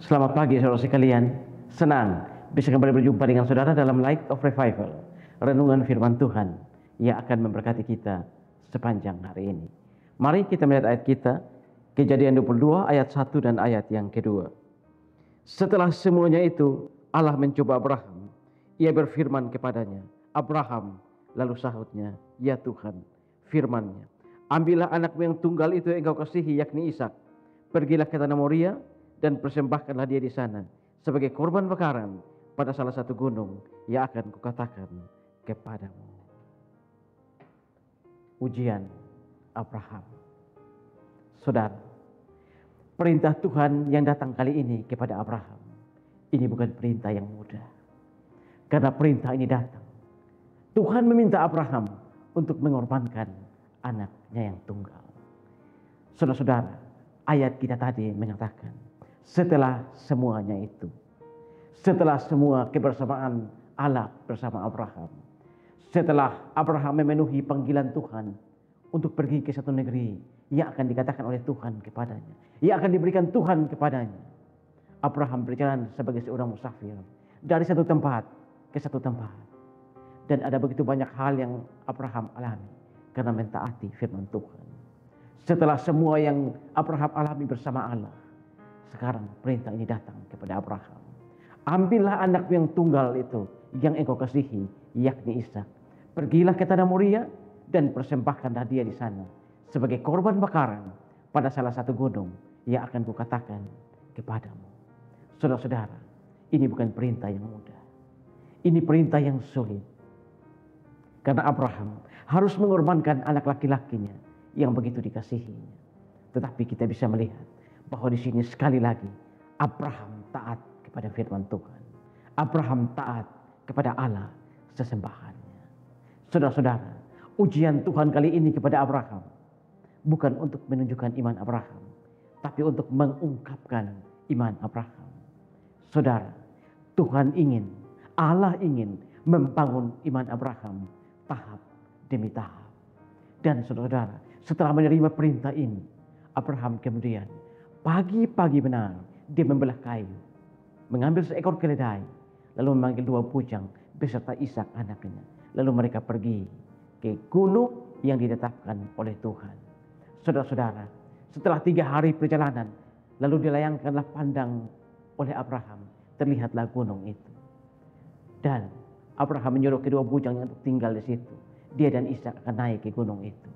Selamat pagi saudara sekalian. Senang bisa kembali berjumpa dengan saudara dalam Light of Revival, renungan firman Tuhan yang akan memberkati kita sepanjang hari ini. Mari kita melihat ayat kita, Kejadian 22 ayat 1 dan ayat yang kedua. Setelah semuanya itu, Allah mencoba Abraham. Ia berfirman kepadanya, "Abraham." Lalu sahutnya, "Ya Tuhan." Firman-Nya, "Ambillah anakmu yang tunggal itu yang engkau kasihi, yakni Ishak. Pergilah ke tanah Moria dan persembahkanlah dia di sana sebagai korban bakaran pada salah satu gunung yang akan kukatakan kepadamu." Ujian Abraham. Saudara, perintah Tuhan yang datang kali ini kepada Abraham, ini bukan perintah yang mudah. Karena perintah ini datang, Tuhan meminta Abraham untuk mengorbankan anaknya yang tunggal. Saudara-saudara, ayat kita tadi mengatakan, setelah semuanya itu, setelah semua kebersamaan Allah bersama Abraham, setelah Abraham memenuhi panggilan Tuhan untuk pergi ke satu negeri yang akan dikatakan oleh Tuhan kepadanya, yang akan diberikan Tuhan kepadanya, Abraham berjalan sebagai seorang musafir dari satu tempat ke satu tempat. Dan ada begitu banyak hal yang Abraham alami karena mentaati firman Tuhan. Setelah semua yang Abraham alami bersama Allah, sekarang perintah ini datang kepada Abraham. Ambillah anakmu yang tunggal itu yang engkau kasihi, yakni Ishak. Pergilah ke tanah Moria dan persembahkanlah dia di sana sebagai korban bakaran pada salah satu gunung yang akan kukatakan kepadamu. Saudara-saudara, ini bukan perintah yang mudah. Ini perintah yang sulit. Karena Abraham harus mengorbankan anak laki-lakinya yang begitu dikasihinya. Tetapi kita bisa melihat bahwa di sini sekali lagi Abraham taat kepada firman Tuhan. Abraham taat kepada Allah sesembahannya. Saudara-saudara, ujian Tuhan kali ini kepada Abraham bukan untuk menunjukkan iman Abraham, tapi untuk mengungkapkan iman Abraham. Saudara, Tuhan ingin, Allah ingin membangun iman Abraham tahap demi tahap. Dan saudara-saudara, setelah menerima perintah ini, Abraham kemudian pagi-pagi benar dia membelah kayu, mengambil seekor keledai, lalu memanggil 2 bujang beserta Ishak anaknya. Lalu mereka pergi ke gunung yang ditetapkan oleh Tuhan. Saudara-saudara, setelah 3 hari perjalanan, lalu dilayangkanlah pandang oleh Abraham, terlihatlah gunung itu. Dan Abraham menyuruh kedua bujangnya untuk tinggal di situ. Dia dan Ishak akan naik ke gunung itu.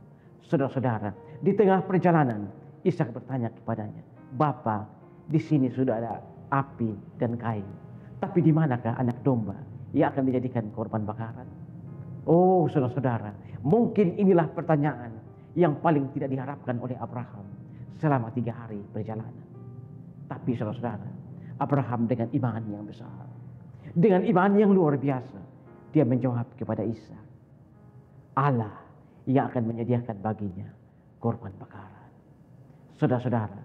Saudara-saudara, di tengah perjalanan, Ishak bertanya kepadanya, "Bapa, di sini sudah ada api dan kayu, tapi di manakah anak domba yang akan dijadikan korban bakaran?" Oh saudara-saudara, mungkin inilah pertanyaan yang paling tidak diharapkan oleh Abraham selama 3 hari perjalanan. Tapi saudara-saudara, Abraham dengan iman yang besar, dengan iman yang luar biasa, dia menjawab kepada Ishak, Allah yang akan menyediakan baginya korban bakaran. Saudara-saudara,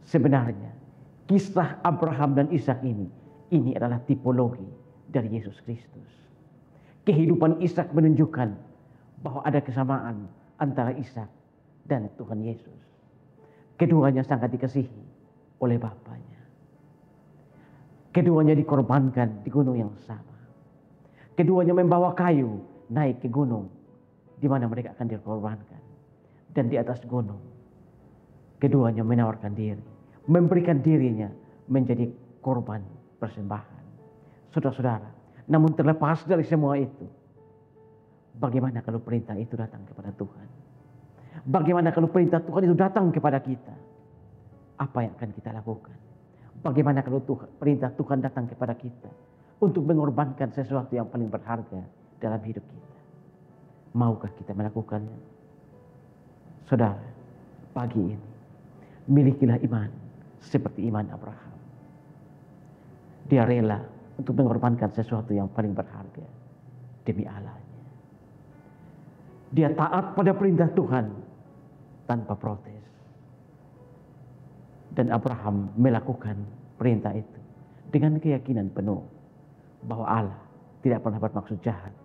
sebenarnya kisah Abraham dan Ishak ini adalah tipologi dari Yesus Kristus. Kehidupan Ishak menunjukkan bahwa ada kesamaan antara Ishak dan Tuhan Yesus. Keduanya sangat dikasihi oleh Bapaknya. Keduanya dikorbankan di gunung yang sama. Keduanya membawa kayu naik ke gunung di mana mereka akan dikorbankan. Dan di atas gunung, keduanya menawarkan diri, memberikan dirinya menjadi korban persembahan. Saudara-saudara, namun terlepas dari semua itu, bagaimana kalau perintah itu datang kepada Tuhan? Bagaimana kalau perintah Tuhan itu datang kepada kita? Apa yang akan kita lakukan? Bagaimana kalau perintah Tuhan datang kepada kita untuk mengorbankan sesuatu yang paling berharga dalam hidup kita? Maukah kita melakukannya? Saudara, pagi ini milikilah iman seperti iman Abraham. Dia rela untuk mengorbankan sesuatu yang paling berharga demi Allahnya. Dia taat pada perintah Tuhan tanpa protes. Dan Abraham melakukan perintah itu dengan keyakinan penuh bahwa Allah tidak pernah bermaksud jahat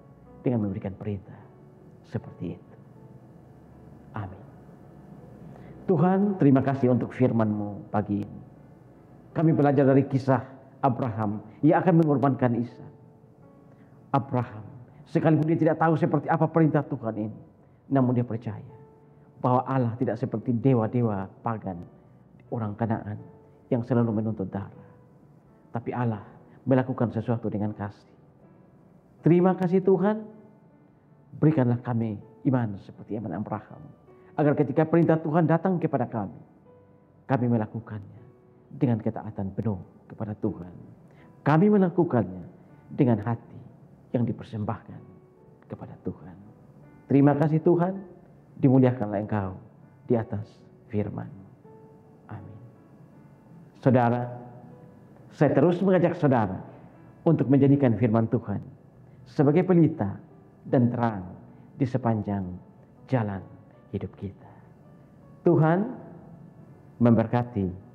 dengan memberikan perintah seperti itu. Amin. Tuhan, terima kasih untuk firman-Mu pagi ini. Kami belajar dari kisah Abraham yang akan mengorbankan Ishak. Abraham, sekalipun dia tidak tahu seperti apa perintah Tuhan ini, namun dia percaya bahwa Allah tidak seperti dewa-dewa pagan orang Kanaan yang selalu menuntut darah. Tapi Allah melakukan sesuatu dengan kasih. Terima kasih Tuhan, berikanlah kami iman seperti iman Abraham, agar ketika perintah Tuhan datang kepada kami melakukannya dengan ketaatan penuh kepada Tuhan. Kami melakukannya dengan hati yang dipersembahkan kepada Tuhan. Terima kasih Tuhan, dimuliakanlah Engkau di atas firman. Amin. Saudara, saya terus mengajak saudara untuk menjadikan firman Tuhan sebagai pelita dan terang di sepanjang jalan hidup kita. Tuhan memberkati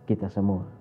kita semua.